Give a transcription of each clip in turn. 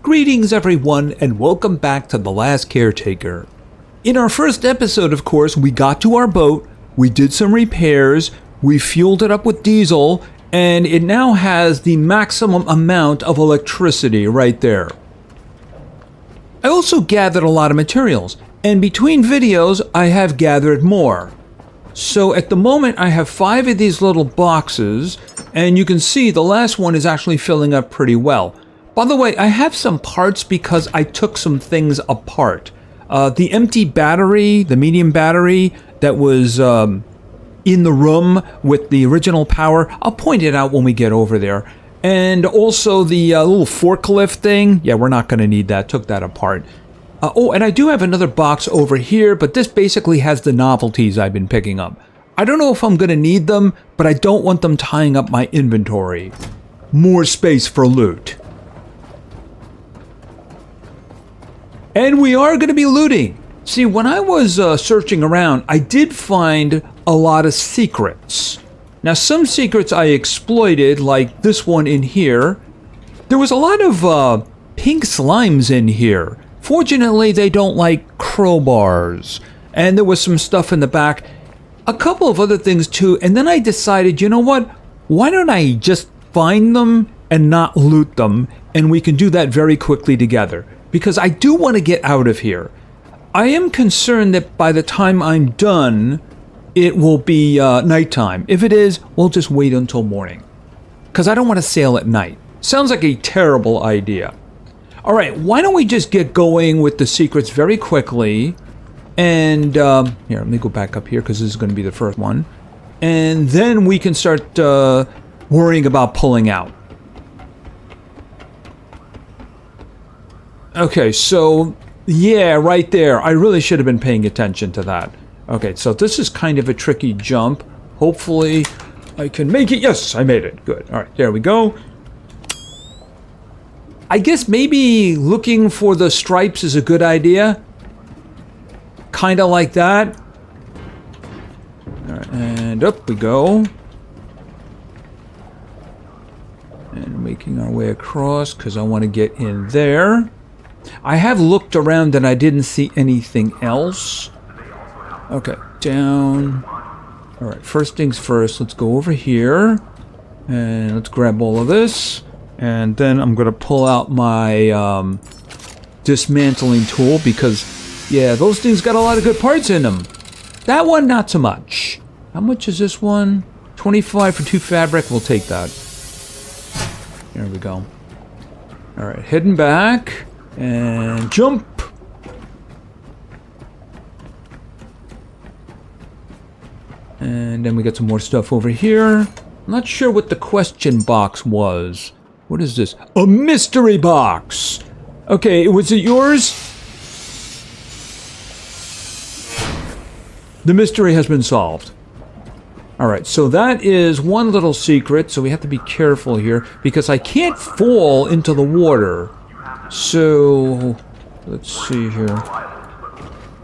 Greetings everyone and welcome back to The Last Caretaker. In our first episode, of course, we got to our boat, we did some repairs, we fueled it up with diesel, and it now has the maximum amount of electricity right there. I also gathered a lot of materials, and between videos I have gathered more. So at the moment I have 5 of these little boxes, and you can see the last one is actually filling up pretty well. By the way, I have some parts because I took some things apart. The empty battery, the medium battery that was in the room with the original power, I'll point it out when we get over there. And also the little forklift thing, yeah, we're not going to need that, took that apart. Oh, and I do have another box over here, but this basically has the novelties I've been picking up. I don't know if I'm going to need them, but I don't want them tying up my inventory. More space for loot. And we are going to be looting. See, when I was searching around, I did find a lot of secrets. Now, some secrets I exploited, like this one in here. There was a lot of pink slimes in here. Fortunately, they don't like crowbars. And there was some stuff in the back. A couple of other things too. And then I decided, you know what? Why don't I just find them and not loot them? And we can do that very quickly together. Because I do want to get out of here. I am concerned that by the time I'm done, it will be nighttime. If it is, we'll just wait until morning. Because I don't want to sail at night. Sounds like a terrible idea. All right, why don't we just get going with the secrets very quickly. And here, let me go back up here because this is going to be the first one. And then we can start worrying about pulling out. Okay, so yeah, right there. I really should have been paying attention to that. Okay, so this is kind of a tricky jump. Hopefully I can make it. Yes, I made it. Good. All right, there we go. I guess maybe looking for the stripes is a good idea. Kind of like that. All right, and up we go. And making our way across because I want to get in there. I have looked around and I didn't see anything else. Okay, down. All right, first things first, let's go over here. And let's grab all of this. And then I'm going to pull out my dismantling tool because, yeah, those things got a lot of good parts in them. That one, not so much. How much is this one? 25 for 2 fabric. We'll take that. There we go. All right, heading back. And jump. And then we got some more stuff over here. I'm not sure what the question box was. What is this? A mystery box. Okay, was it yours? The mystery has been solved. Alright, so that is one little secret, so we have to be careful here because I can't fall into the water. So, let's see here.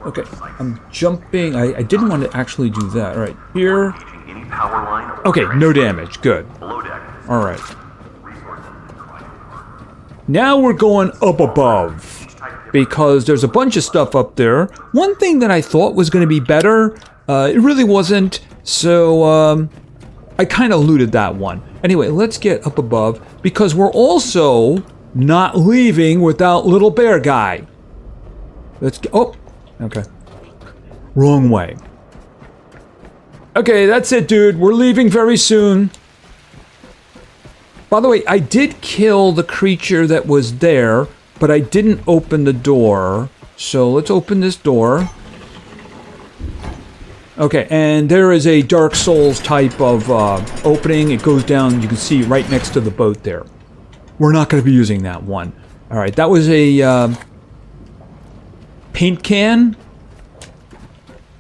Okay, I'm jumping. I didn't want to actually do that. All right, here. Okay, no damage. Good. All right. Now we're going up above because there's a bunch of stuff up there. One thing that I thought was going to be better, it really wasn't. So, I kind of looted that one. Anyway, let's get up above because we're also not leaving without little bear guy. Let's go. Oh, okay. Wrong way. Okay, that's it, dude. We're leaving very soon. By the way, I did kill the creature that was there, but I didn't open the door. So let's open this door. Okay, and there is a Dark Souls type of opening. It goes down, you can see right next to the boat there. We're not going to be using that one. All right, that was a paint can.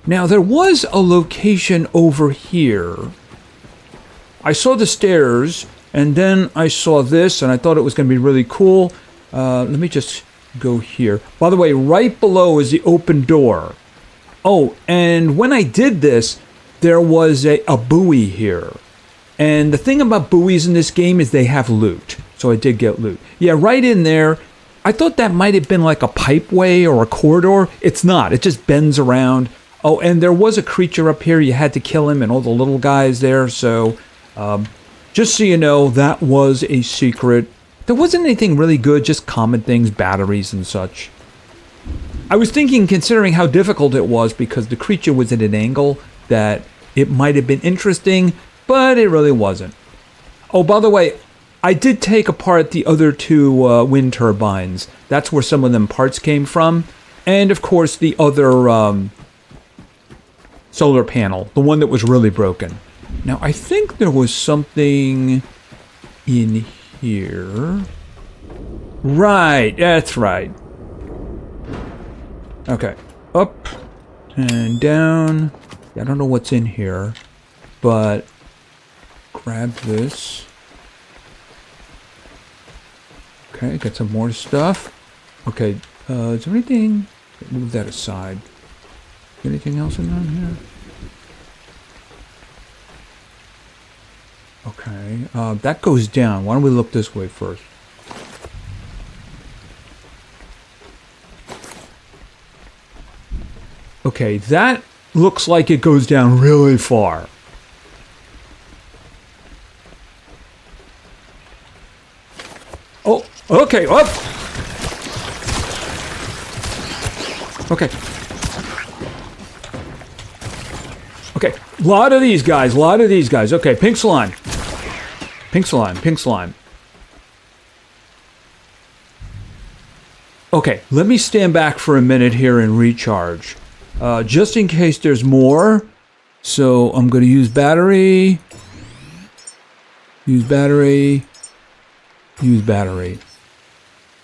Now, there was a location over here. I saw the stairs, and then I saw this, and I thought it was going to be really cool. Let me just go here. By the way, right below is the open door. Oh, and when I did this, there was a buoy here. And the thing about buoys in this game is they have loot. So I did get loot. Yeah, right in there. I thought that might have been like a pipeway or a corridor. It's not. It just bends around. Oh, and there was a creature up here. You had to kill him and all the little guys there. So just so you know, that was a secret. There wasn't anything really good, just common things, batteries and such. I was thinking, considering how difficult it was, because the creature was at an angle, that it might have been interesting, but it really wasn't. Oh, by the way, I did take apart the other two wind turbines. That's where some of them parts came from. And, of course, the other solar panel, the one that was really broken. Now, I think there was something in here. Right, that's right. Okay, up and down. I don't know what's in here, but grab this. Okay, got some more stuff. Okay, is there anything? Move that aside. Anything else in down here? Okay, that goes down. Why don't we look this way first? Okay, that looks like it goes down really far. Oh, okay, up. Okay. Okay, a lot of these guys, Okay, pink slime. Pink slime. Okay, let me stand back for a minute here and recharge. Just in case there's more. So I'm going to use battery. Use battery.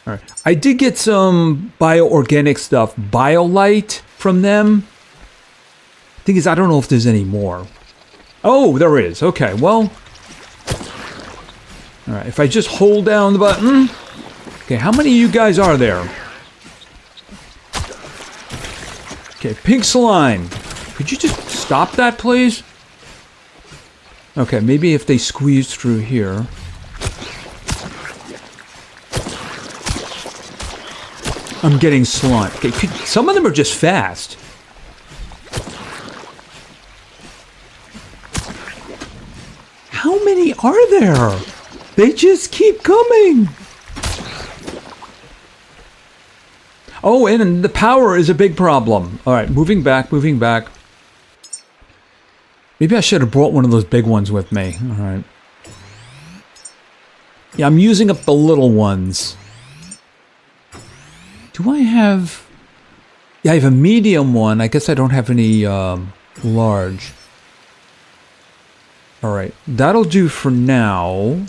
Alright. I did get some bioorganic stuff. BioLite from them. Thing is, I don't know if there's any more. Oh, there is. Okay, well. Alright, if I just hold down the button. Okay, how many of you guys are there? Okay, pink slime. Could you just stop that, please? Okay, maybe if they squeeze through here. I'm getting slime. Okay, some of them are just fast. How many are there? They just keep coming. Oh, and the power is a big problem. All right, moving back. Maybe I should have brought one of those big ones with me. All right. Yeah, I'm using up the little ones. Do I have... Yeah, I have a medium one. I guess I don't have any large. All right, that'll do for now.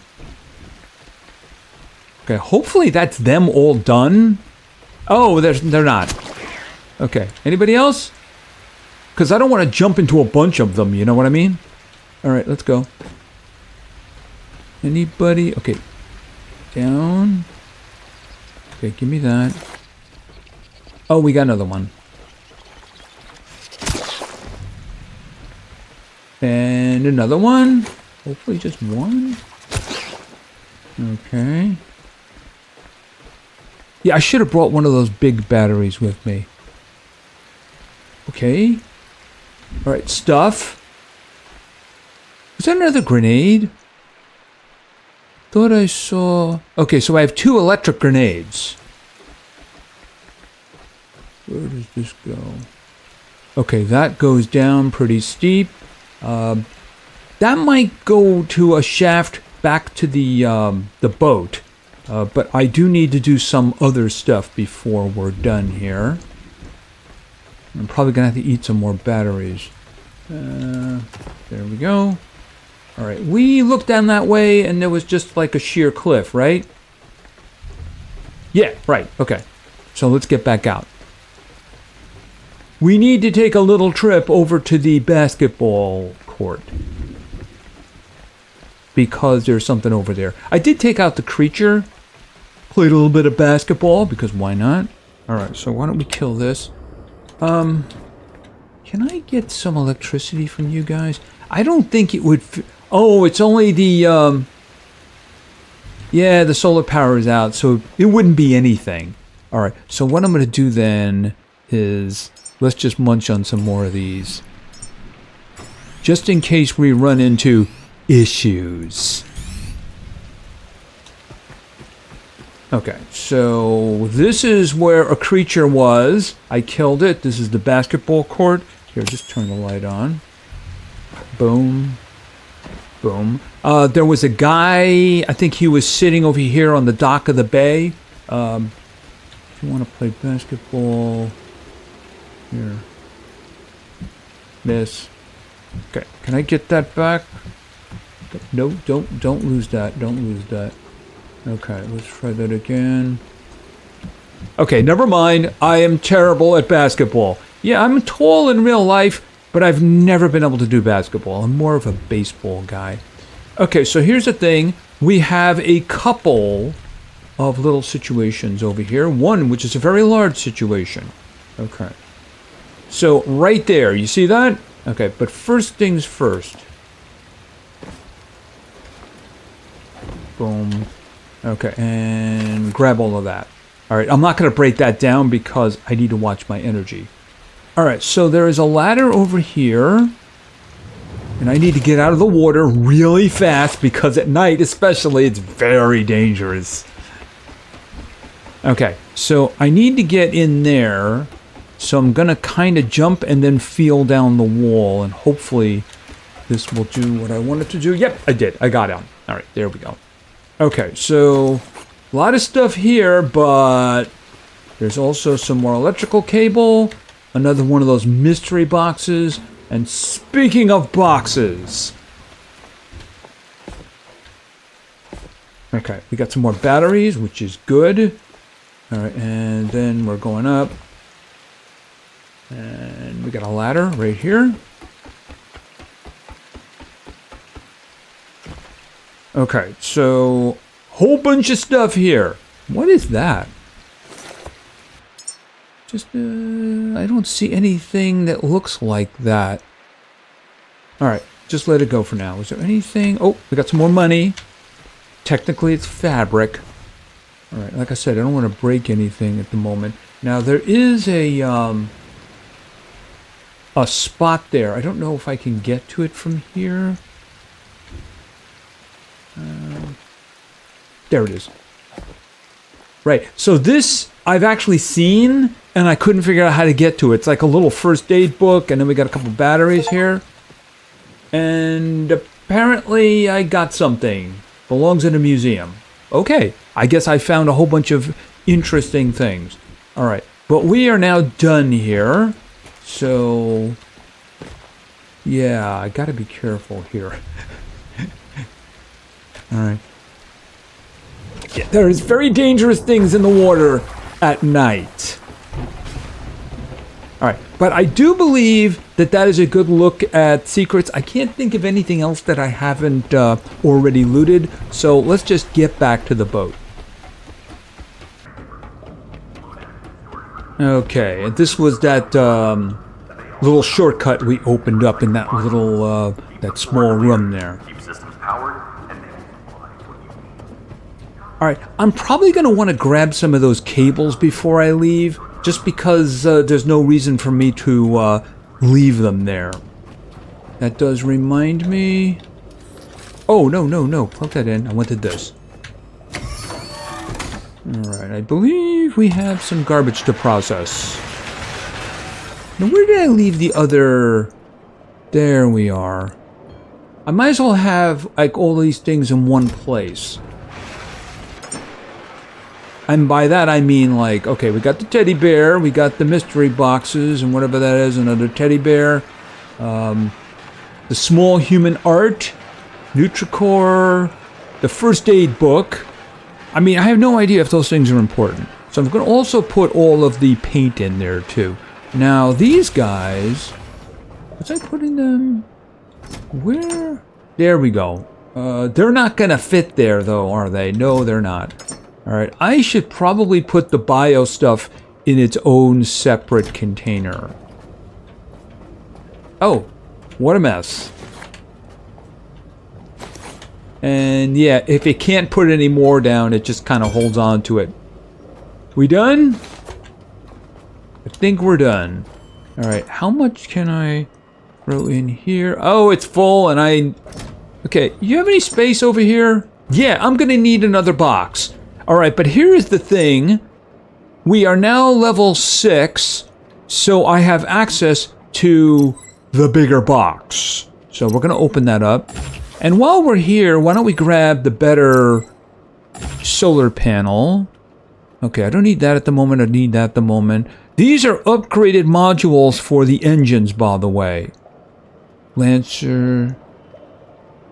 Okay, hopefully that's them all done. Oh, they're not. Okay, anybody else? Because I don't want to jump into a bunch of them, you know what I mean? All right, let's go. Anybody? Okay, down. Okay, give me that. Oh, we got another one. And another one. Hopefully just one. Okay. Yeah, I should have brought one of those big batteries with me. Okay. Alright, stuff. Was that another grenade? Thought I saw... Okay, so I have 2 electric grenades. Where does this go? Okay, that goes down pretty steep. That might go to a shaft back to the boat. But I do need to do some other stuff before we're done here. I'm probably going to have to eat some more batteries. There we go. Alright, we looked down that way and there was just like a sheer cliff, right? Yeah, right, okay. So let's get back out. We need to take a little trip over to the basketball court. Because there's something over there. I did take out the creature. Played a little bit of basketball, because why not? Alright, so why don't we kill this? Can I get some electricity from you guys? I don't think it would... Oh, it's only the, Yeah, the solar power is out, so it wouldn't be anything. All right, so what I'm going to do then is let's just munch on some more of these. Just in case we run into issues. Okay, so this is where a creature was. I killed it. This is the basketball court. Here, just turn the light on. Boom. Boom. There was a guy, I think he was sitting over here on the dock of the bay. If you want to play basketball, here. Miss. Okay, can I get that back? No, don't lose that. Don't lose that. Okay, let's try that again. Okay, never mind. I am terrible at basketball. Yeah, I'm tall in real life, but I've never been able to do basketball. I'm more of a baseball guy. Okay, so here's the thing. We have a couple of little situations over here. One, which is a very large situation. Okay. So, right there, you see that? Okay, but first things first. Boom. Okay, and grab all of that. All right, I'm not going to break that down because I need to watch my energy. All right, so there is a ladder over here. And I need to get out of the water really fast because at night especially it's very dangerous. Okay, so I need to get in there. So I'm going to kind of jump and then feel down the wall. And hopefully this will do what I want it to do. Yep, I did. I got out. All right, there we go. Okay, so a lot of stuff here, but there's also some more electrical cable. Another one of those mystery boxes. And speaking of boxes. Okay, we got some more batteries, which is good. All right, and then we're going up. And we got a ladder right here. Okay, so whole bunch of stuff here. What is that? Just, I don't see anything that looks like that. All right, just let it go for now. Is there anything? Oh, we got some more money. Technically, it's fabric. All right, like I said, I don't want to break anything at the moment. Now, there is a spot there. I don't know if I can get to it from here. There it is. Right, so this I've actually seen, and I couldn't figure out how to get to it. It's like a little first aid book, and then we got a couple batteries here. And apparently I got something. Belongs in a museum. Okay, I guess I found a whole bunch of interesting things. All right, but we are now done here. So, yeah, I gotta be careful here. All right. Yeah, there's very dangerous things in the water at night. All right, but I do believe that that is a good look at secrets. I can't think of anything else that I haven't already looted, so let's just get back to the boat. Okay, and this was that little shortcut we opened up in that little, that small room there. Alright, I'm probably going to want to grab some of those cables before I leave, just because there's no reason for me to leave them there. That does remind me... Oh, no, plug that in. I wanted this. Alright, I believe we have some garbage to process. Now, where did I leave the other... There we are. I might as well have, like, all these things in one place. And by that I mean, like, okay, we got the teddy bear, we got the mystery boxes, and whatever that is, another teddy bear. The small human art, Nutricore, the first aid book. I mean, I have no idea if those things are important. So I'm going to also put all of the paint in there, too. Now, these guys... Was I putting them... Where? There we go. They're not going to fit there, though, are they? No, they're not. Alright, I should probably put the bio stuff in its own separate container. Oh, what a mess. And yeah, if it can't put any more down, it just kind of holds on to it. We done? I think we're done. Alright, how much can I throw in here? Oh, it's full and I... Okay, you have any space over here? Yeah, I'm gonna need another box. Alright, but here's the thing. We are now level 6, so I have access to the bigger box. So we're gonna open that up. And while we're here, why don't we grab the better solar panel? Okay, I don't need that at the moment, I need that at the moment. These are upgraded modules for the engines, by the way. Lancer,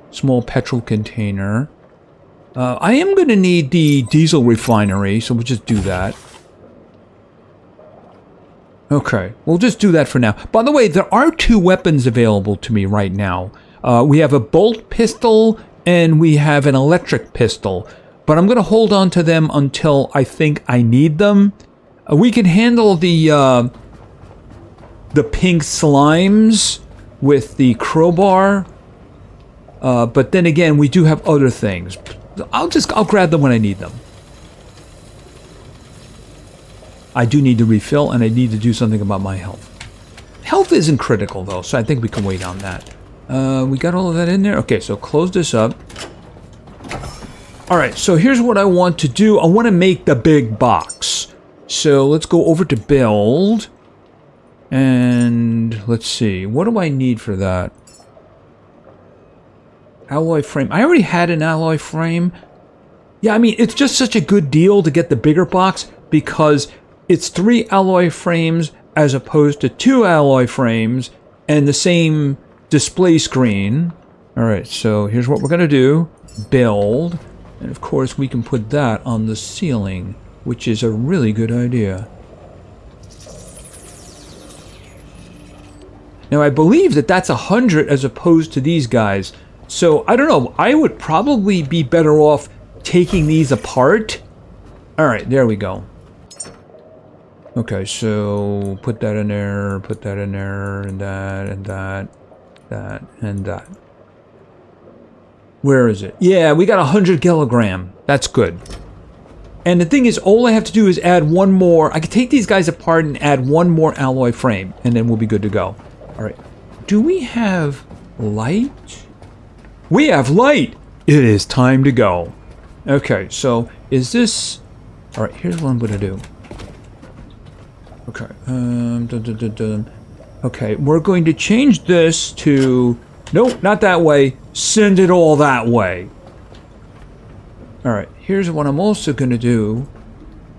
small petrol container. I am going to need the diesel refinery, so we'll just do that. Okay, we'll just do that for now. By the way, there are 2 weapons available to me right now. We have a bolt pistol and we have an electric pistol. But I'm going to hold on to them until I think I need them. We can handle the pink slimes with the crowbar. But then again, we do have other things. I'll grab them when I need them. I do need to refill, and I need to do something about my health. Health isn't critical, though, so I think we can wait on that. We got all of that in there? Okay, so close this up. Alright, so here's what I want to do. I want to make the big box. So let's go over to build. And let's see. What do I need for that? Alloy frame. I already had an alloy frame. Yeah, I mean, it's just such a good deal to get the bigger box because it's 3 alloy frames as opposed to 2 alloy frames and the same display screen. Alright, so here's what we're going to do. Build. And of course, we can put that on the ceiling, which is a really good idea. Now, I believe that that's 100 as opposed to these guys. So, I don't know. I would probably be better off taking these apart. Alright, there we go. Okay, so put that in there, and that, and that, that, and that. Where is it? Yeah, we got 100 kilogram. That's good. And the thing is, all I have to do is add one more. I can take these guys apart and add one more alloy frame, and then we'll be good to go. Alright. Do we have light? We have light! It is time to go. Okay, so is this... Alright, here's what I'm going to do. Okay. Okay, we're going to change this to... Nope, not that way. Send it all that way. Alright, here's what I'm also going to do.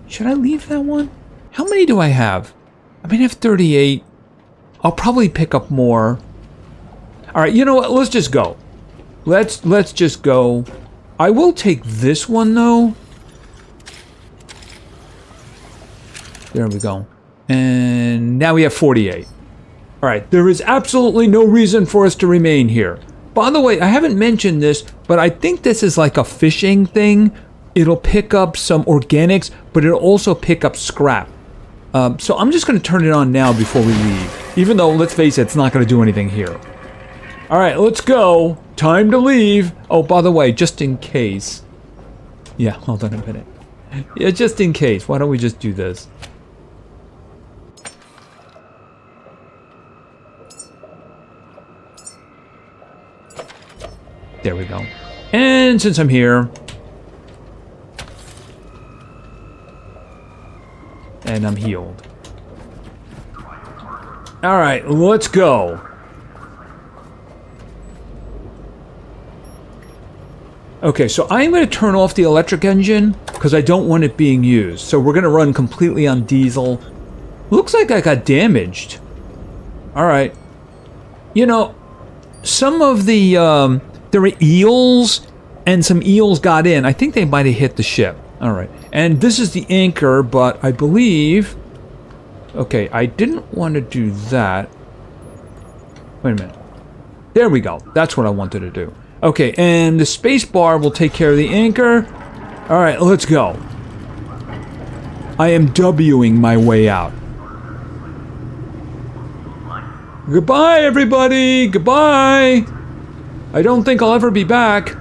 Should I leave that one? How many do I have? I mean, I have 38. I'll probably pick up more. Alright, you know what? Let's just go. Let's just go. I will take this one, though. There we go. And now we have 48. Alright, there is absolutely no reason for us to remain here. By the way, I haven't mentioned this, but I think this is like a fishing thing. It'll pick up some organics, but it'll also pick up scrap. So I'm just going to turn it on now before we leave. Even though, let's face it, it's not going to do anything here. Alright, let's go. Time to leave. Oh, by the way, just in case. Yeah, hold on a minute. Yeah, just in case. Why don't we just do this? There we go. And since I'm here... And I'm healed. Alright, let's go. Okay, so I'm going to turn off the electric engine because I don't want it being used. So we're going to run completely on diesel. Looks like I got damaged. Alright. You know, some of the... there were eels, and some eels got in. I think they might have hit the ship. Alright. And this is the anchor, but I believe... Okay, I didn't want to do that. Wait a minute. There we go. That's what I wanted to do. Okay, and the space bar will take care of the anchor. Alright, let's go. I am Wing my way out. Goodbye, everybody! Goodbye! I don't think I'll ever be back.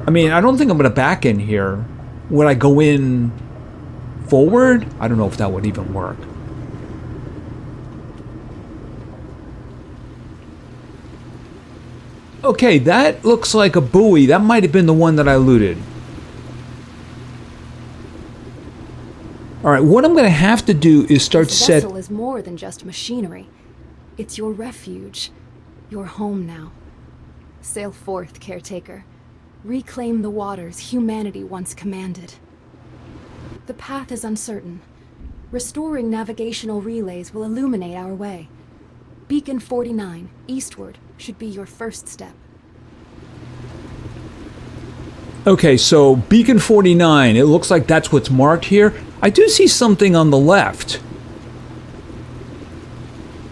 I mean, I don't think I'm going to back in here. Would I go in forward? I don't know if that would even work. Okay, that looks like a buoy. That might have been the one that I looted. Alright, what I'm going to have to do is start This vessel is more than just machinery. It's your refuge. Your home now. Sail forth, Caretaker. Reclaim the waters humanity once commanded. The path is uncertain. Restoring navigational relays will illuminate our way. Beacon 49, eastward, should be your first step. Okay, so Beacon 49, it looks like that's what's marked here. I do see something on the left.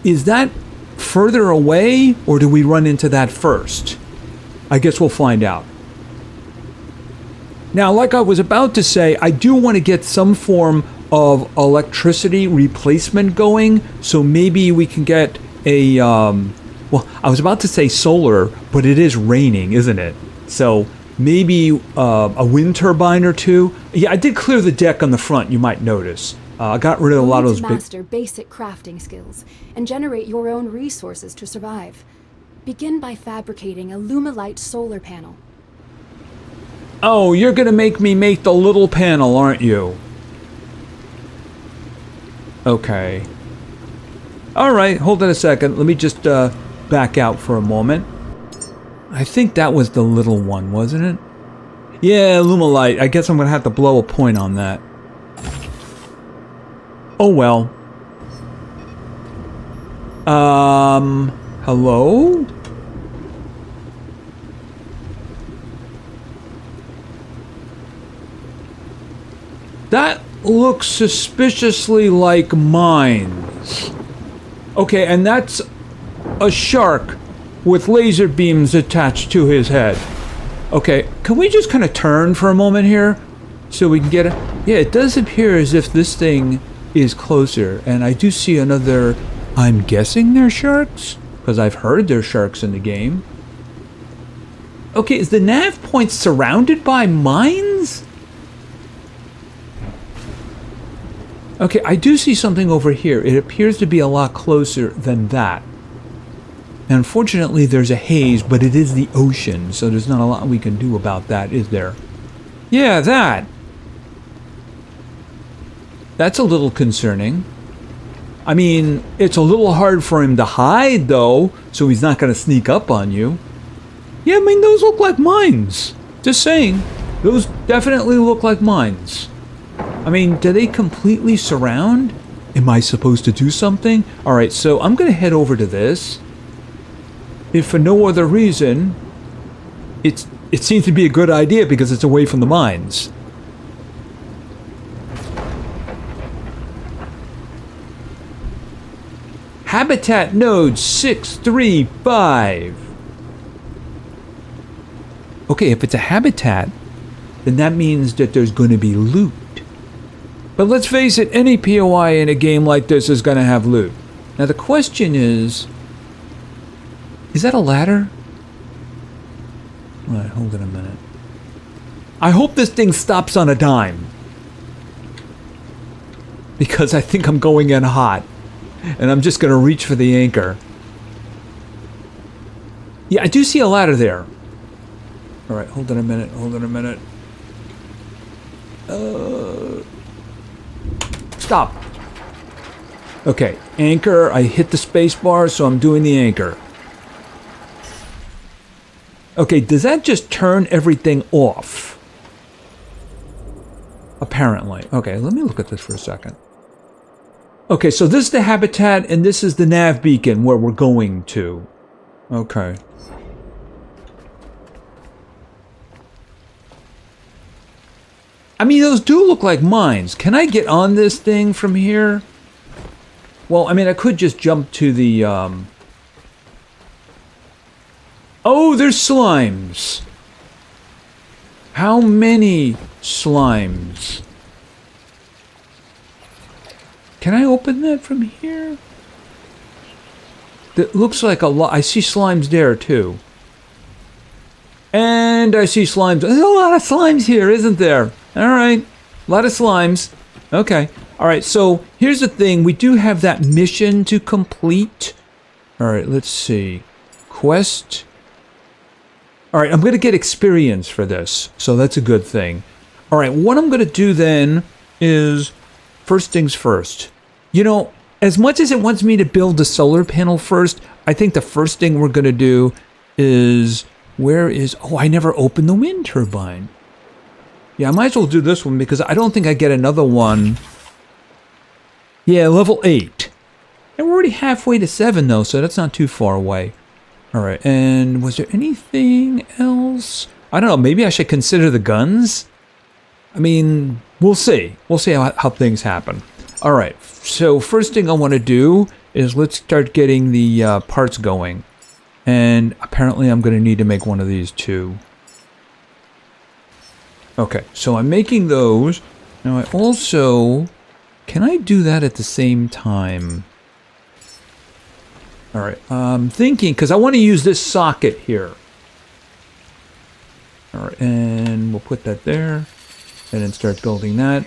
Is that further away, or do we run into that first? I guess we'll find out. Now, like I was about to say, I do want to get some form of electricity replacement going, so maybe we can get a, well, I was about to say solar, but it is raining, isn't it? So maybe a wind turbine or two. Yeah, I did clear the deck on the front, you might notice. I got rid of a lot of those big... master basic crafting skills and generate your own resources to survive. Begin by fabricating a Lumalite solar panel. Oh, you're gonna make me make the little panel, aren't you? Okay. Alright, hold on a second. Let me just back out for a moment. I think that was the little one, wasn't it? Yeah, Lumalite. I guess I'm gonna have to blow a point on that. Oh well. Hello? That looks suspiciously like mines. Okay, and that's a shark with laser beams attached to his head. Okay, can we just kind of turn for a moment here so we can get it? Yeah, it does appear as if this thing is closer, and I do see another... I'm guessing they're sharks? Because I've heard there's sharks in the game. Okay, is the nav point surrounded by mines? Okay, I do see something over here. It appears to be a lot closer than that. And unfortunately, there's a haze, but it is the ocean, so there's not a lot we can do about that, is there? Yeah, that! That's a little concerning. I mean, it's a little hard for him to hide, though, so he's not going to sneak up on you. Yeah, I mean, those look like mines. Just saying. Those definitely look like mines. I mean, do they completely surround? Am I supposed to do something? Alright, so I'm going to head over to this. If for no other reason, it seems to be a good idea because it's away from the mines. Habitat node 635. Okay, if it's a habitat, then that means that there's going to be loot. But let's face it, any POI in a game like this is going to have loot. Now the question is that a ladder? Alright, hold it a minute. I hope this thing stops on a dime. Because I think I'm going in hot. And I'm just going to reach for the anchor. Yeah, I do see a ladder there. Alright, hold on a minute, hold on a minute. Stop. Okay, anchor. I hit the space bar, so I'm doing the anchor. Okay, does that just turn everything off? Apparently. Okay, let me look at this for a second. Okay, so this is the habitat, and this is the nav beacon where we're going to. Okay. I mean, those do look like mines. Can I get on this thing from here? Well, I mean, I could just jump to the, Oh, there's slimes. How many slimes? Can I open that from here? That looks like a lot. I see slimes there, too. And And I see slimes. There's a lot of slimes here, isn't there? All right. A lot of slimes. Okay. All right. So here's the thing. We do have that mission to complete. All right. Let's see. Quest. All right. I'm going to get experience for this. So that's a good thing. All right. What I'm going to do then is first things first. You know, as much as it wants me to build the solar panel first, I think the first thing we're going to do is... Oh, I never opened the wind turbine. Yeah, I might as well do this one because I don't think I get another one. Yeah, level 8. And we're already halfway to 7 though, so that's not too far away. All right, and was there anything else? I don't know, maybe I should consider the guns? I mean, we'll see. We'll see how things happen. All right, so first thing I want to do is let's start getting the parts going. And apparently I'm going to need to make one of these too. Okay, so I'm making those. Now I also... Can I do that at the same time? Alright, I'm thinking, because I want to use this socket here. Alright, and we'll put that there. And then start building that.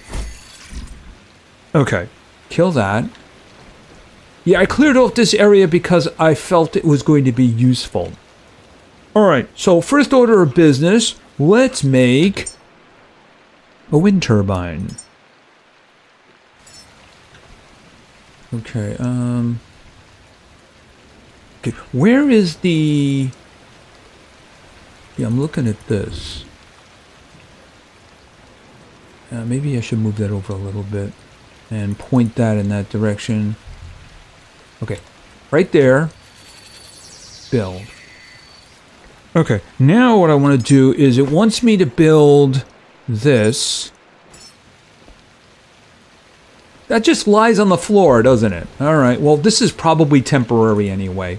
Okay, kill that. Yeah, I cleared off this area because I felt it was going to be useful. Alright, so first order of business, let's make a wind turbine. Okay, okay, where is the... Yeah, I'm looking at this. Maybe I should move that over a little bit and point that in that direction. Okay, right there, build. Okay, now what I want to do is it wants me to build this. That just lies on the floor, doesn't it? All right, well, this is probably temporary anyway.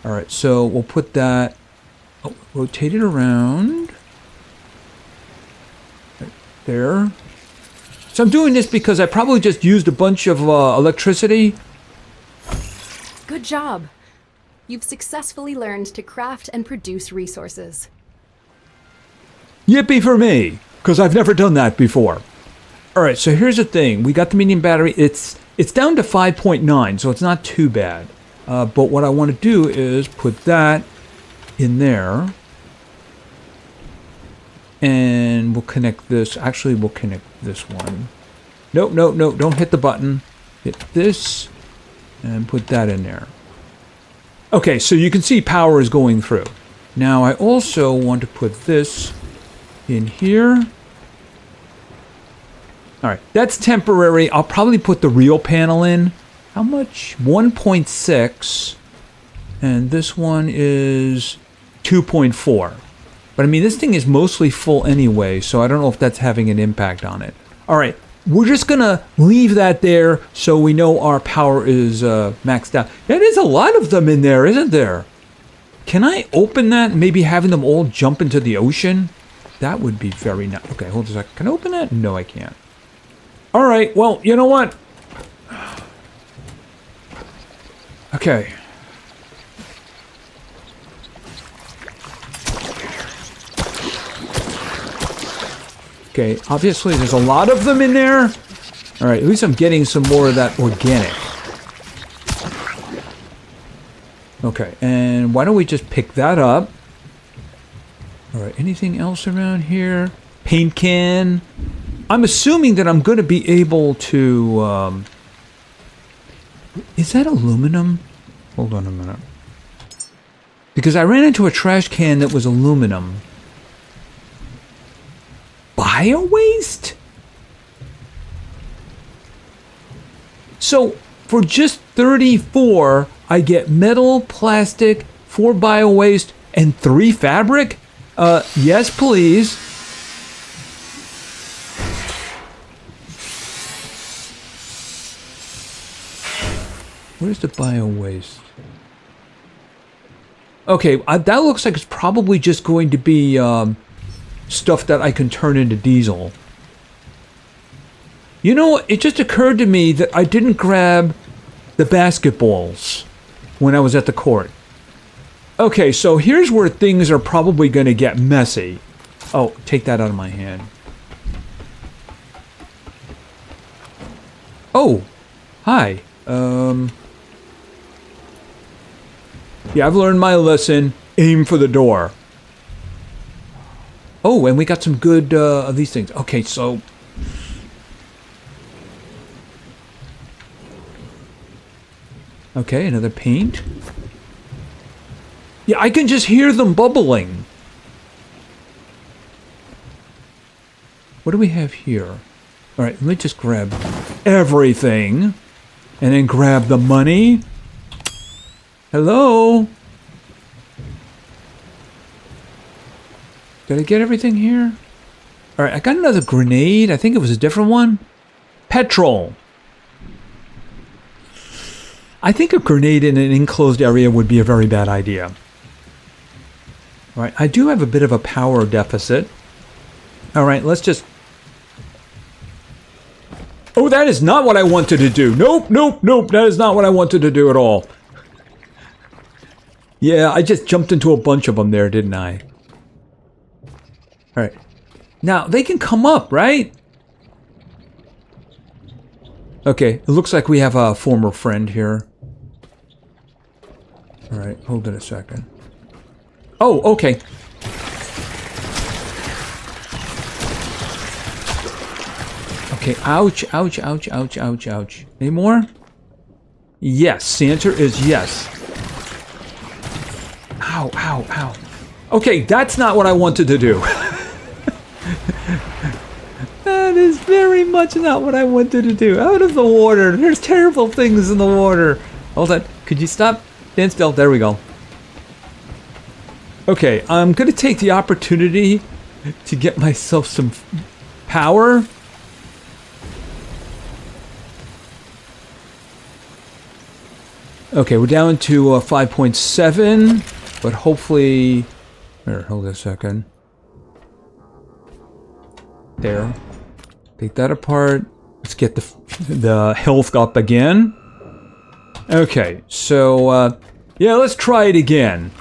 All right, so we'll put that, rotate it around. Right there. So I'm doing this because I probably just used a bunch of electricity. Good job. You've successfully learned to craft and produce resources. Yippee for me, because I've never done that before. All right, so here's the thing. We got the medium battery. It's down to 5.9, so it's not too bad. But what I want to do is put that in there. And we'll connect this. Actually, we'll connect this one. Nope, nope, nope. Don't hit the button. Hit this. And put that in there. Okay, so you can see power is going through. Now I also want to put this in here. Alright, that's temporary. I'll probably put the real panel in. How much? 1.6. And this one is 2.4. But I mean, this thing is mostly full anyway, so I don't know if that's having an impact on it. Alright. We're just going to leave that there so we know our power is maxed out. That is a lot of them in there, isn't there? Can I open that? Maybe having them all jump into the ocean? That would be very nice. Okay, hold on a second. Can I open that? No, I can't. All right, well, you know what? Okay. Okay, obviously there's a lot of them in there. All right, at least I'm getting some more of that organic. Okay, and why don't we just pick that up? All right, anything else around here? Paint can. I'm assuming that I'm going to be able to... Is that aluminum? Hold on a minute. Because I ran into a trash can that was aluminum. Bio-waste? So, for just 34, I get metal, plastic, 4 bio-waste, and 3 fabric? Yes, please. Where's the bio-waste? Okay, that looks like it's probably just going to be stuff that I can turn into diesel. You know, it just occurred to me that I didn't grab the basketballs when I was at the court. Okay, so here's where things are probably going to get messy. Oh, take that out of my hand. Oh, hi. Yeah, I've learned my lesson. Aim for the door. Oh, and we got some good of these things. Okay, so... Okay, another paint. Yeah, I can just hear them bubbling. What do we have here? Alright, let me just grab everything. And then grab the money. Hello? Did I get everything here? Alright, I got another grenade. I think it was a different one. Petrol. I think a grenade in an enclosed area would be a very bad idea. Alright, I do have a bit of a power deficit. Alright, let's just... Oh, that is not what I wanted to do. Nope, nope, nope. That is not what I wanted to do at all. Yeah, I just jumped into a bunch of them there, didn't I? Alright. Now, they can come up, right? Okay, it looks like we have a former friend here. Alright, hold it a second. Oh, okay. Okay, ouch, ouch, ouch, ouch, ouch, ouch. Any more? Yes, the answer is yes. Ow, ow, ow. Okay, that's not what I wanted to do. That is very much not what I wanted to do. Out of the water. There's terrible things in the water. Hold on. Could you stop? Stand still. There we go. Okay, I'm going to take the opportunity to get myself some power. Okay, we're down to 5.7, but hopefully... Here, hold a second. There. Take that apart. Let's get the health up again. Okay, so, yeah, let's try it again.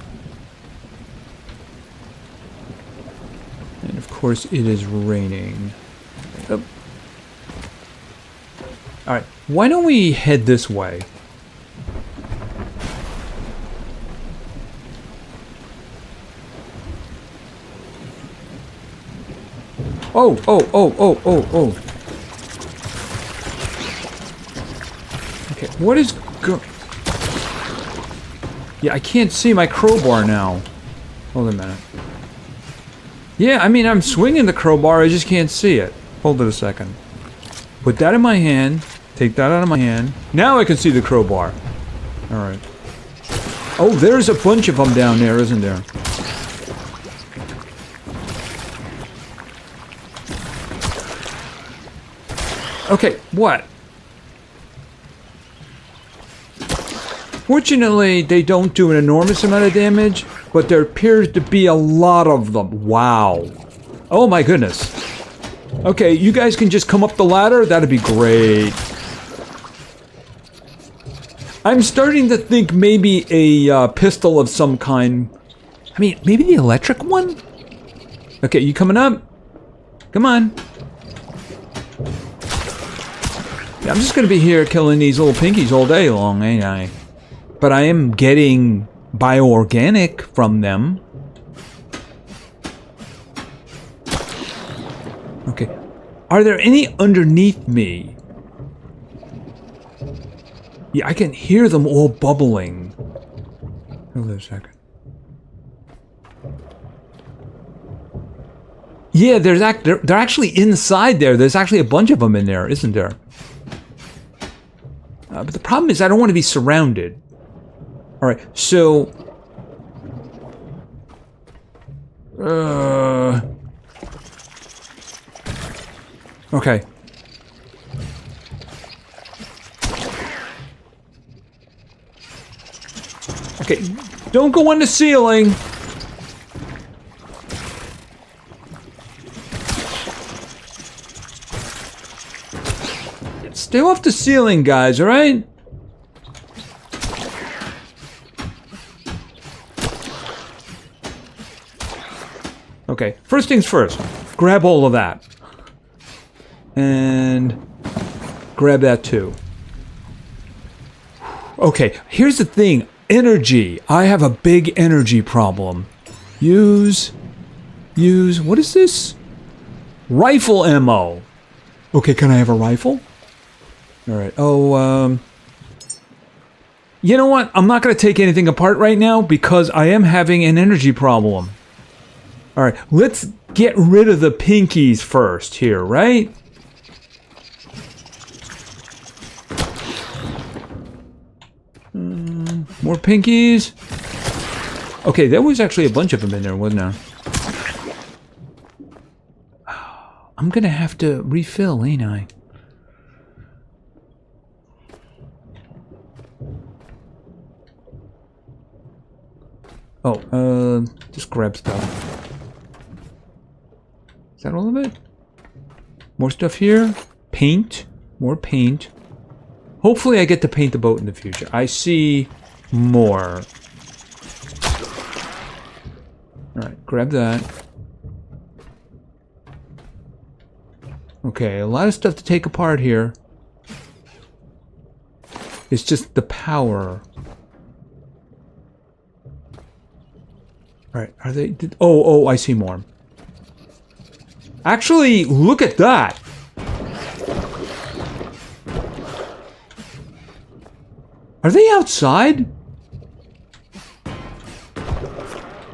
And of course, it is raining. Oh. Alright, why don't we head this way? Oh, oh, oh, oh, oh, oh. Okay, what is Yeah, I can't see my crowbar now. Hold a minute. Yeah, I mean, I'm swinging the crowbar, I just can't see it. Hold it a second. Put that in my hand. Take that out of my hand. Now I can see the crowbar. Alright. Oh, there's a bunch of them down there, isn't there? Okay, what? Fortunately, they don't do an enormous amount of damage, but there appears to be a lot of them. Wow. Oh my goodness. Okay, you guys can just come up the ladder? That'd be great. I'm starting to think maybe a pistol of some kind. I mean, maybe the electric one? Okay, you coming up? Come on. Yeah, I'm just gonna be here killing these little pinkies all day long, ain't I? But I am getting bioorganic from them. Okay. Are there any underneath me? Yeah, I can hear them all bubbling. Hold on a second. Yeah, they're actually inside there. There's actually a bunch of them in there, isn't there? But the problem is I don't want to be surrounded. Alright, so... Okay. Okay, don't go on the ceiling! Stay off the ceiling, guys, alright? Okay, first things first. Grab all of that. And grab that too. Okay, here's the thing. Energy. I have a big energy problem. Use. What is this? Rifle ammo. Okay, can I have a rifle? Alright, you know what? I'm not going to take anything apart right now because I am having an energy problem. Alright, let's get rid of the pinkies first here, right? More pinkies. Okay, there was actually a bunch of them in there, wasn't there? I'm going to have to refill, ain't I? Oh, just grab stuff. Is that all of it? More stuff here. Paint. More paint. Hopefully I get to paint the boat in the future. I see more. Alright, grab that. Okay, a lot of stuff to take apart here. It's just the power. Alright, are they... Oh, I see more. Actually, look at that! Are they outside?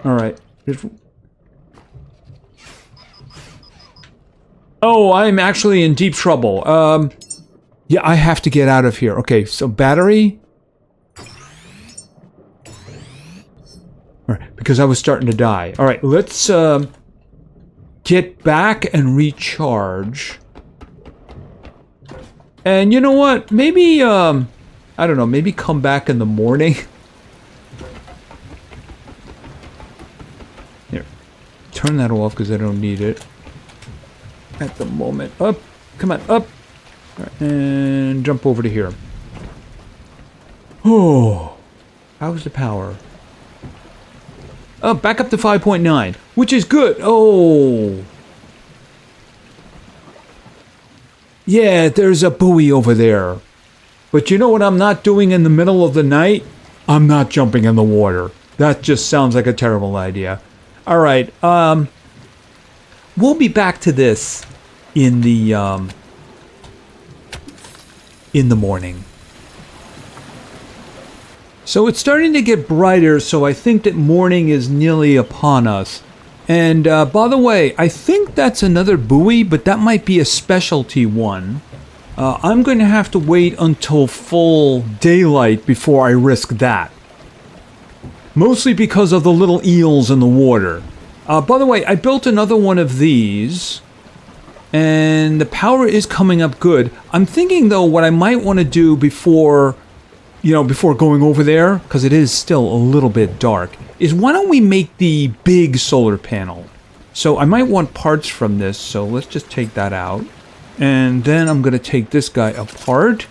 Alright. Oh, I'm actually in deep trouble. Yeah, I have to get out of here. Okay, so battery. Alright, because I was starting to die. Alright, let's get back and recharge. And you know what? Maybe, I don't know, maybe come back in the morning. Here, turn that off because I don't need it at the moment. Up, come on, up. All right, and jump over to here. Oh, how's the power? Oh, back up to 5.9, which is good. Oh. Yeah, there's a buoy over there. But you know what I'm not doing in the middle of the night? I'm not jumping in the water. That just sounds like a terrible idea. All right, we'll be back to this in the morning. So it's starting to get brighter, so I think that morning is nearly upon us. And by the way, I think that's another buoy, but that might be a specialty one. I'm going to have to wait until full daylight before I risk that. Mostly because of the little eels in the water. By the way, I built another one of these. And the power is coming up good. I'm thinking, though, what I might want to do before going over there, because it is still a little bit dark, is why don't we make the big solar panel? So I might want parts from this, so let's just take that out. And then I'm going to take this guy apart.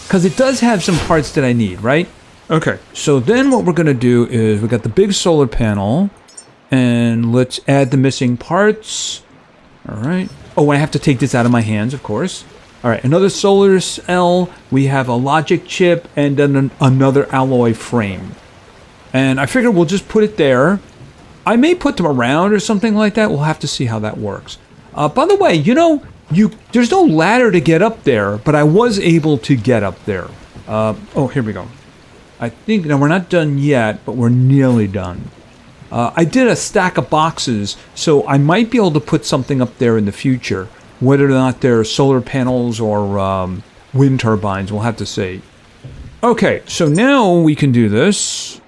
Because it does have some parts that I need, right? Okay, so then what we're going to do is we got the big solar panel. And let's add the missing parts. All right. Oh, I have to take this out of my hands, of course. All right, another solar cell. We have a logic chip and then another alloy frame. And I figured we'll just put it there. I may put them around or something like that. We'll have to see how that works. By the way, there's no ladder to get up there, but I was able to get up there. Oh, here we go. I think, now we're not done yet, but we're nearly done. I did a stack of boxes, so I might be able to put something up there in the future. Whether or not they're solar panels or wind turbines, we'll have to see. Okay, so now we can do this.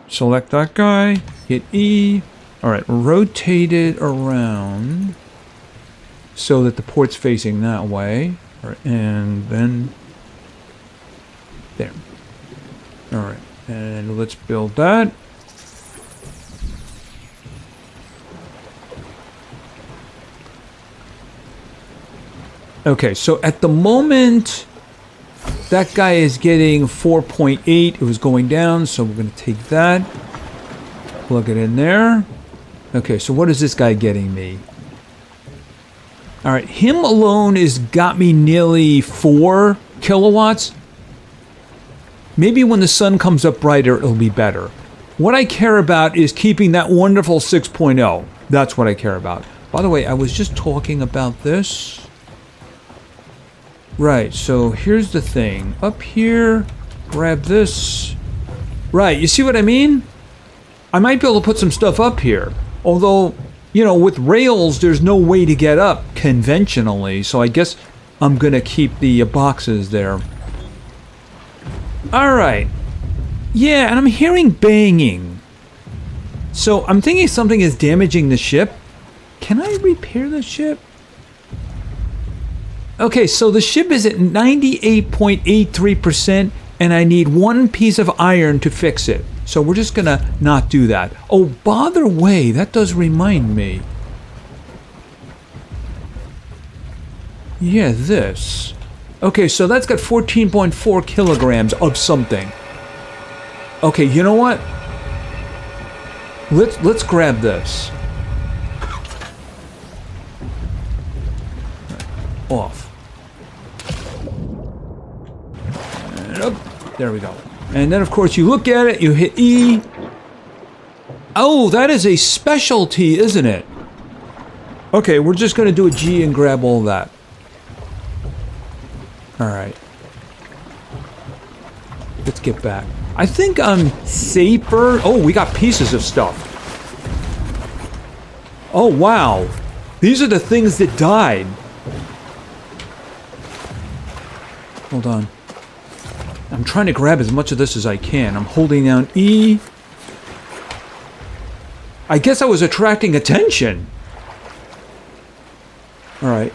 Select that guy, hit E. All right, rotate it around so that the port's facing that way. All right, and then there. All right, and let's build that. Okay, so at the moment, that guy is getting 4.8. It was going down, so we're going to take that, plug it in there. Okay, so what is this guy getting me? Alright, him alone has got me nearly 4 kilowatts. Maybe when the sun comes up brighter, it'll be better. What I care about is keeping that wonderful 6.0. That's what I care about. By the way, I was just talking about this. Right, so here's the thing. Up here, grab this. Right, you see what I mean? I might be able to put some stuff up here. Although, you know, with rails, there's no way to get up conventionally. So I guess I'm going to keep the boxes there. Alright. Yeah, and I'm hearing banging. So I'm thinking something is damaging the ship. Can I repair the ship? Okay, so the ship is at 98.83%, and I need 1 piece of iron to fix it. So we're just gonna not do that. Oh, by the way, that does remind me. Yeah, this. Okay, so that's got 14.4 kilograms of something. Okay, you know what? Let's grab this. Off. And up. There we go. And then, of course, you look at it, you hit E. Oh, that is a specialty, isn't it? Okay, we're just going to do a G and grab all that. Alright. Let's get back. I think I'm safer. Oh, we got pieces of stuff. Oh, wow. These are the things that died. Hold on. I'm trying to grab as much of this as I can. I'm holding down E. I guess I was attracting attention. Alright.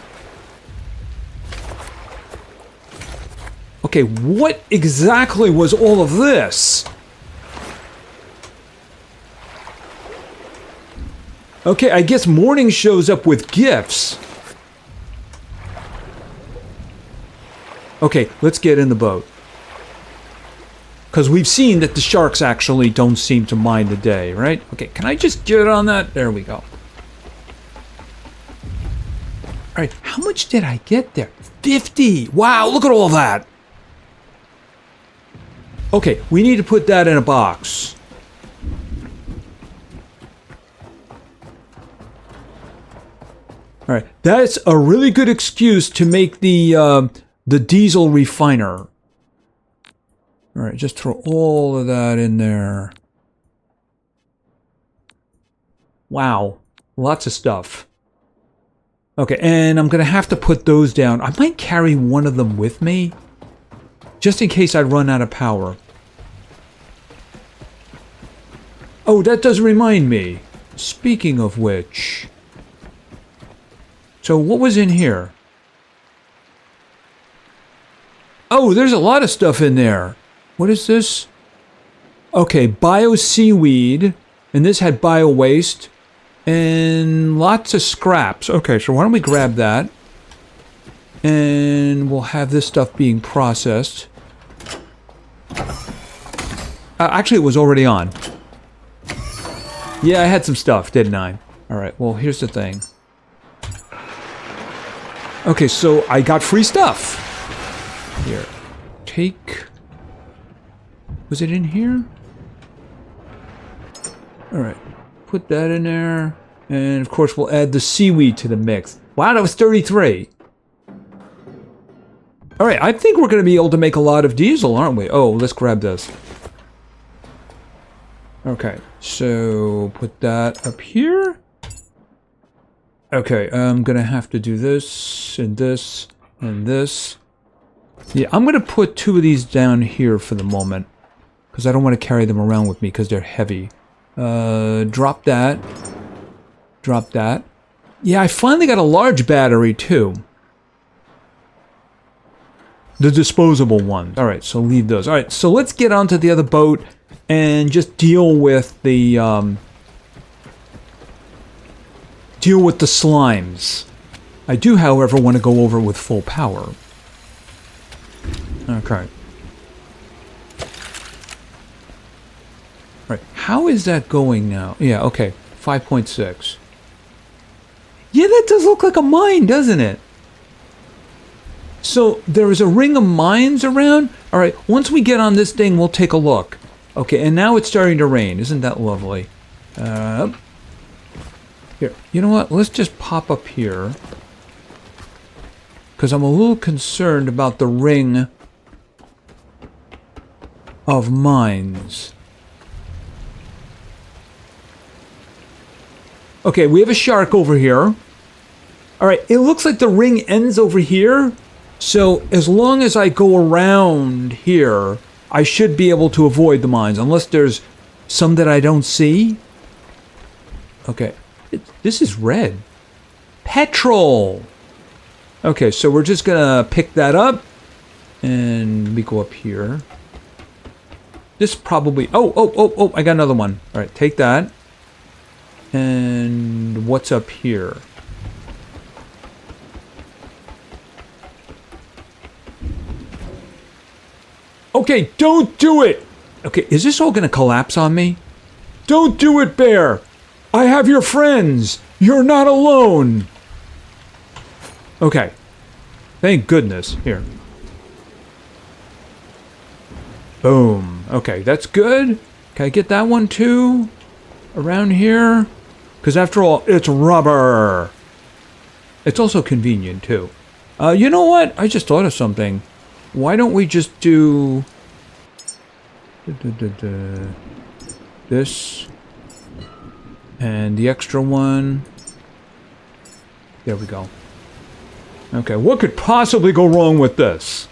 Okay, what exactly was all of this? Okay, I guess morning shows up with gifts. Okay, let's get in the boat. Because we've seen that the sharks actually don't seem to mind the day, right? Okay, can I just get on that? There we go. Alright, how much did I get there? 50! Wow, look at all that! Okay, we need to put that in a box. Alright, that's a really good excuse to make the diesel refiner. Alright, just throw all of that in there. Wow, lots of stuff. Okay, and I'm going to have to put those down. I might carry one of them with me, just in case I run out of power. Oh, that does remind me. Speaking of which... So what was in here? Oh, there's a lot of stuff in there. What is this? Okay, bio seaweed. And this had bio waste. And lots of scraps. Okay, so why don't we grab that? And we'll have this stuff being processed. Actually, it was already on. Yeah, I had some stuff, didn't I? Alright, well, here's the thing. Okay, so I got free stuff. Here. Take... Was it in here? Alright. Put that in there. And, of course, we'll add the seaweed to the mix. Wow, that was 33. Alright, I think we're going to be able to make a lot of diesel, aren't we? Oh, let's grab this. Okay, so put that up here. Okay, I'm going to have to do this, and this, and this. Yeah, I'm going to put 2 of these down here for the moment. Because I don't want to carry them around with me because they're heavy. Drop that. Drop that. Yeah, I finally got a large battery too. The disposable one. Alright, so leave those. Alright, so let's get onto the other boat and just deal with the slimes. I do, however, want to go over with full power. Okay. Right, how is that going now? Yeah, okay, 5.6. Yeah, that does look like a mine, doesn't it? So there is a ring of mines around. All right, once we get on this thing, we'll take a look. Okay, and now it's starting to rain. Isn't that lovely? Here, you know what? Let's just pop up here. Because I'm a little concerned about the ring of mines. Okay, we have a shark over here. All right, it looks like the ring ends over here. So as long as I go around here, I should be able to avoid the mines. Unless there's some that I don't see. Okay, this is red. Petrol! Okay, so we're just gonna pick that up. And we go up here. This probably... Oh, I got another one. All right, take that. And what's up here? Okay, don't do it! Okay, is this all gonna collapse on me? Don't do it, Bear! I have your friends! You're not alone! Okay. Thank goodness. Here. Boom. Okay, that's good. Can I get that one too? Around here? Because after all, it's rubber. It's also convenient too. You know what? I just thought of something. Why don't we just do... this. And the extra one. There we go. Okay, what could possibly go wrong with this?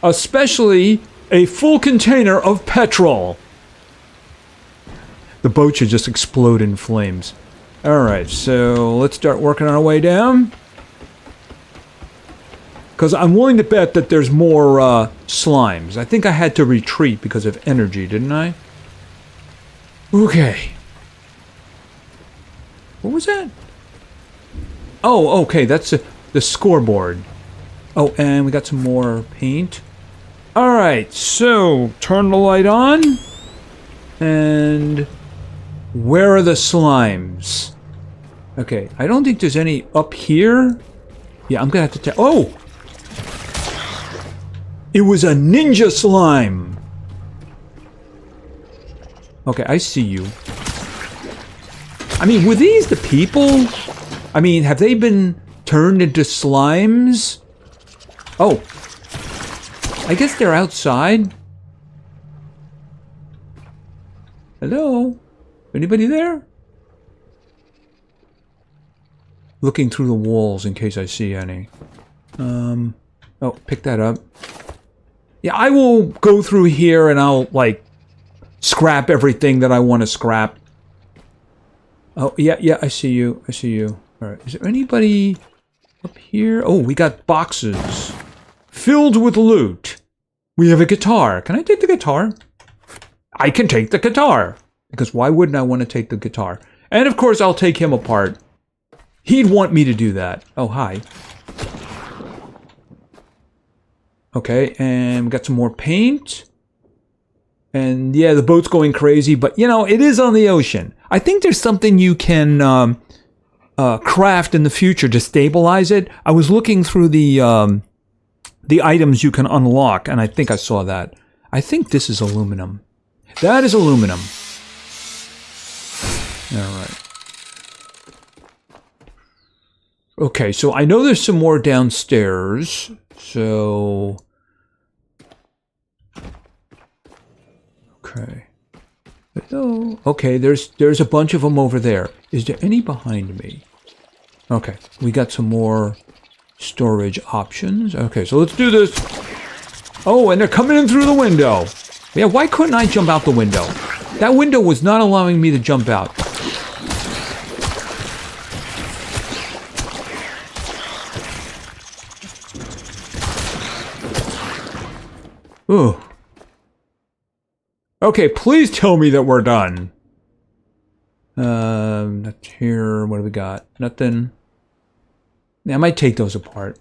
Especially a full container of petrol. The boat should just explode in flames. Alright, so let's start working our way down. Because I'm willing to bet that there's more slimes. I think I had to retreat because of energy, didn't I? Okay. What was that? Oh, okay, that's the scoreboard. Oh, and we got some more paint. Alright, so turn the light on. And where are the slimes? Okay, I don't think there's any up here. Yeah, I'm gonna have to tell. Oh! It was a ninja slime! Okay, I see you. I mean, were these the people? I mean, have they been turned into slimes? Oh. I guess they're outside. Hello? Anybody there? Looking through the walls in case I see any. Oh, pick that up. Yeah, I will go through here and I'll, like, scrap everything that I want to scrap. Oh, yeah, I see you. I see you. Alright, is there anybody up here? Oh, we got boxes filled with loot. We have a guitar. Can I take the guitar? I can take the guitar. Because why wouldn't I want to take the guitar? And of course, I'll take him apart. He'd want me to do that. Oh, hi. Okay, and we got some more paint. And yeah, the boat's going crazy, but you know, it is on the ocean. I think there's something you can craft in the future to stabilize it. I was looking through the items you can unlock, and I think I saw that. I think this is aluminum. That is aluminum. Alright. Okay, so I know there's some more downstairs. So... okay. Hello. Okay, there's a bunch of them over there. Is there any behind me? Okay, we got some more storage options. Okay, so let's do this. Oh, and they're coming in through the window. Yeah, why couldn't I jump out the window? That window was not allowing me to jump out. Ooh. Okay, please tell me that we're done. Not here. What do we got? Nothing. Yeah, I might take those apart.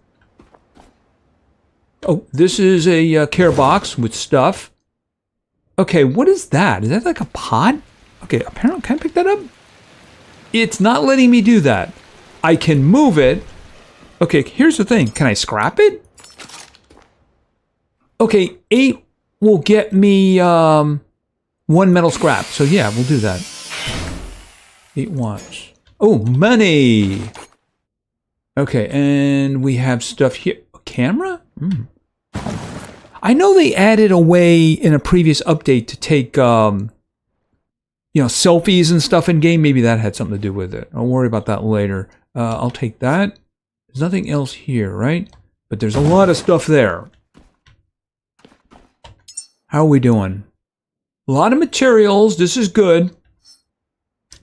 Oh, this is a care box with stuff. Okay, what is that? Is that like a pot? Okay, apparently, can I pick that up? It's not letting me do that. I can move it. Okay, here's the thing. Can I scrap it? Okay, 8 will get me 1 metal scrap. So yeah, we'll do that. 8 watts. Oh, money! Okay, and we have stuff here. A camera? I know they added a way in a previous update to take, selfies and stuff in game. Maybe that had something to do with it. I'll worry about that later. I'll take that. There's nothing else here, right? But there's a lot of stuff there. How are we doing? A lot of materials. This is good.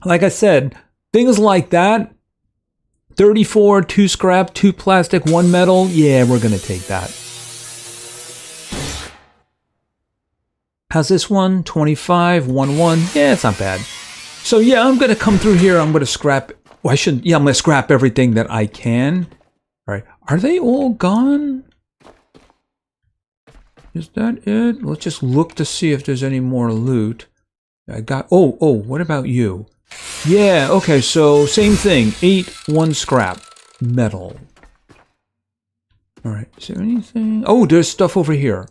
Like I said, things like that. 34, 2 scrap, 2 plastic, 1 metal. Yeah, we're going to take that. How's this one? 25, 1, 1. Yeah, it's not bad. So yeah, I'm going to come through here. I'm going to scrap. Well, I shouldn't. Yeah, I'm going to scrap everything that I can. All right. Are they all gone? Is that it? Let's just look to see if there's any more loot. I got. Oh, what about you? Yeah, okay, so same thing. 8, 1 scrap. Metal. Alright, is there anything? Oh, there's stuff over here.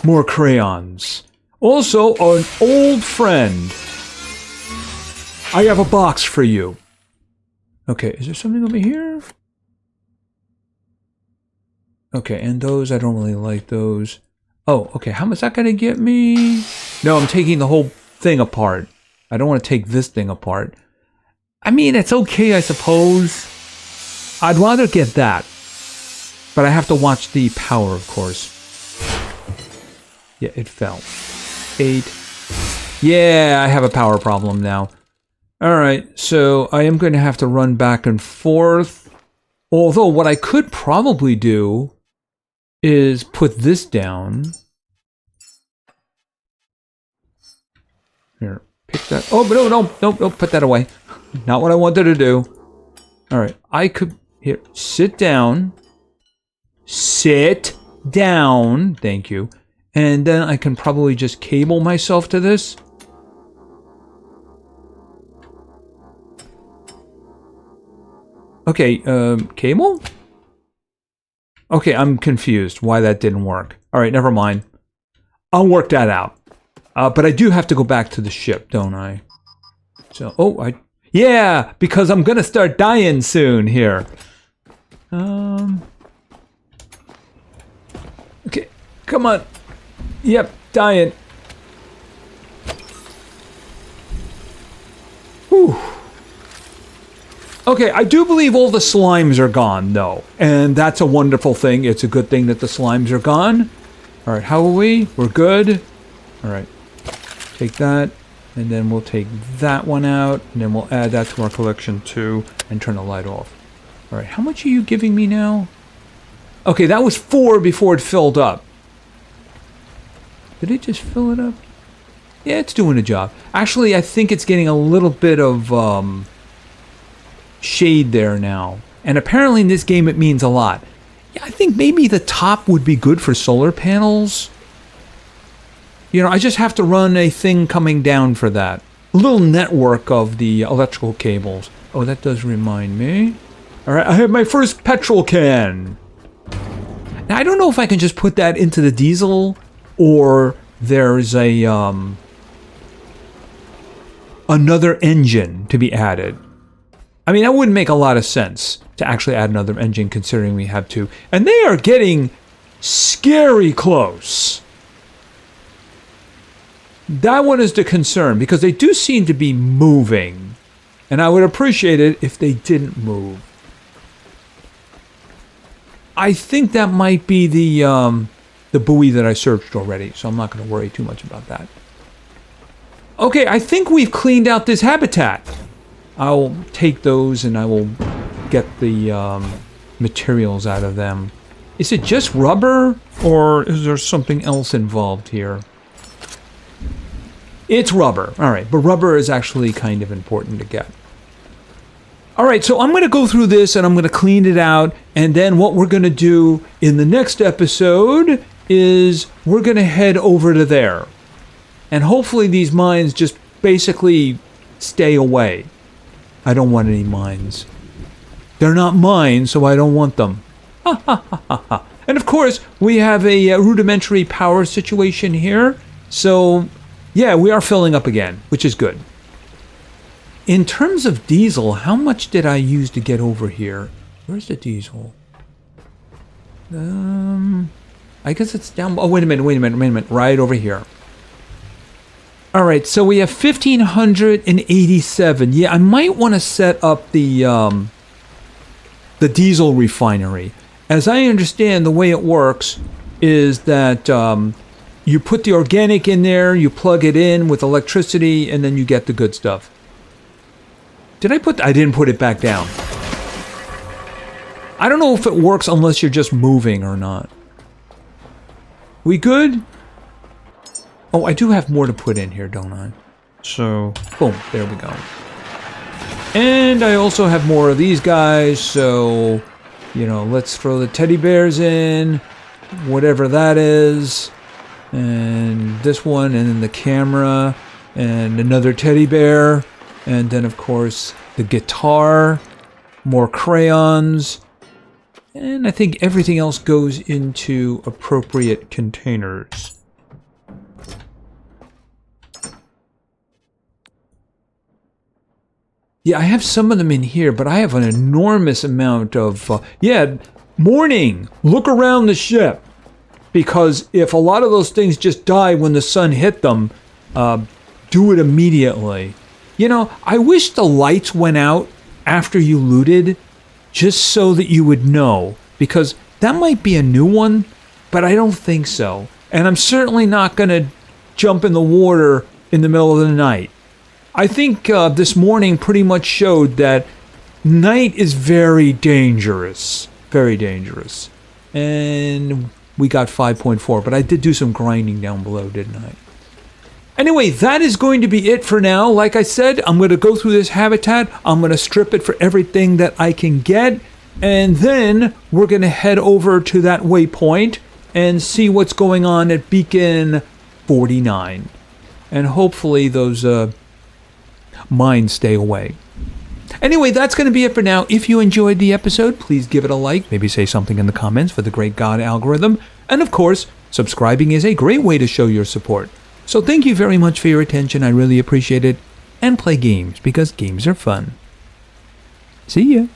More crayons. Also, an old friend. I have a box for you. Okay, is there something over here? Okay, and those, I don't really like those. Oh, okay, how much is that going to get me? No, I'm taking the whole thing apart. I don't want to take this thing apart. I mean, it's okay, I suppose. I'd rather get that. But I have to watch the power, of course. Yeah, it fell. 8. Yeah, I have a power problem now. Alright, so I am going to have to run back and forth. Although, what I could probably do is put this down. Here. Pick that. Oh, but no, put that away. Not what I wanted to do. All right, I could, here, sit down. Sit down. Thank you. And then I can probably just cable myself to this. Okay, cable? Okay, I'm confused why that didn't work. All right, never mind. I'll work that out. But I do have to go back to the ship, don't I? So, yeah, because I'm gonna start dying soon here. Okay, come on. Yep, dying. Whew. Okay, I do believe all the slimes are gone, though. And that's a wonderful thing. It's a good thing that the slimes are gone. All right, how are we? We're good. All right. Take that, and then we'll take that one out, and then we'll add that to our collection too, and turn the light off. All right, how much are you giving me now? Okay, that was 4 before it filled up. Did it just fill it up? Yeah, it's doing a job. Actually, I think it's getting a little bit of shade there now. And apparently in this game it means a lot. Yeah, I think maybe the top would be good for solar panels. You know, I just have to run a thing coming down for that. A little network of the electrical cables. Oh, that does remind me. All right, I have my first petrol can. Now, I don't know if I can just put that into the diesel or there's a another engine to be added. I mean, that wouldn't make a lot of sense to actually add another engine considering we have 2. And they are getting scary close. That one is the concern, because they do seem to be moving. And I would appreciate it if they didn't move. I think that might be the buoy that I searched already, so I'm not going to worry too much about that. Okay, I think we've cleaned out this habitat. I'll take those and I will get the materials out of them. Is it just rubber, or is there something else involved here? It's rubber. All right, but rubber is actually kind of important to get. All right, so I'm going to go through this and I'm going to clean it out. And then what we're going to do in the next episode is we're going to head over to there. And hopefully these mines just basically stay away. I don't want any mines. They're not mine, so I don't want them. Ha ha ha ha ha. And of course, we have a rudimentary power situation here. So, yeah, we are filling up again, which is good. In terms of diesel, how much did I use to get over here? Where's the diesel? I guess it's down... Oh, wait a minute. Right over here. All right, so we have 1,587. Yeah, I might want to set up the diesel refinery. As I understand, the way it works is that you put the organic in there, you plug it in with electricity, and then you get the good stuff. I didn't put it back down. I don't know if it works unless you're just moving or not. We good? Oh, I do have more to put in here, don't I? So, boom, there we go. And I also have more of these guys, so, you know, let's throw the teddy bears in, whatever that is, and this one, and then the camera, and another teddy bear, and then, of course, the guitar, more crayons, and I think everything else goes into appropriate containers. Yeah, I have some of them in here, but I have an enormous amount of... morning! Look around the ship! Because if a lot of those things just die when the sun hit them, do it immediately. You know, I wish the lights went out after you looted, just so that you would know. Because that might be a new one, but I don't think so. And I'm certainly not going to jump in the water in the middle of the night. I think this morning pretty much showed that night is very dangerous. Very dangerous. And we got 5.4, but I did do some grinding down below, didn't I? Anyway, that is going to be it for now. Like I said, I'm going to go through this habitat. I'm going to strip it for everything that I can get. And then we're going to head over to that waypoint and see what's going on at Beacon 49. And hopefully those... mines stay away. Anyway, that's going to be it for now. If you enjoyed the episode, please give it a like. Maybe say something in the comments for the great God algorithm. And of course, subscribing is a great way to show your support. So thank you very much for your attention. I really appreciate it. And play games, because games are fun. See ya.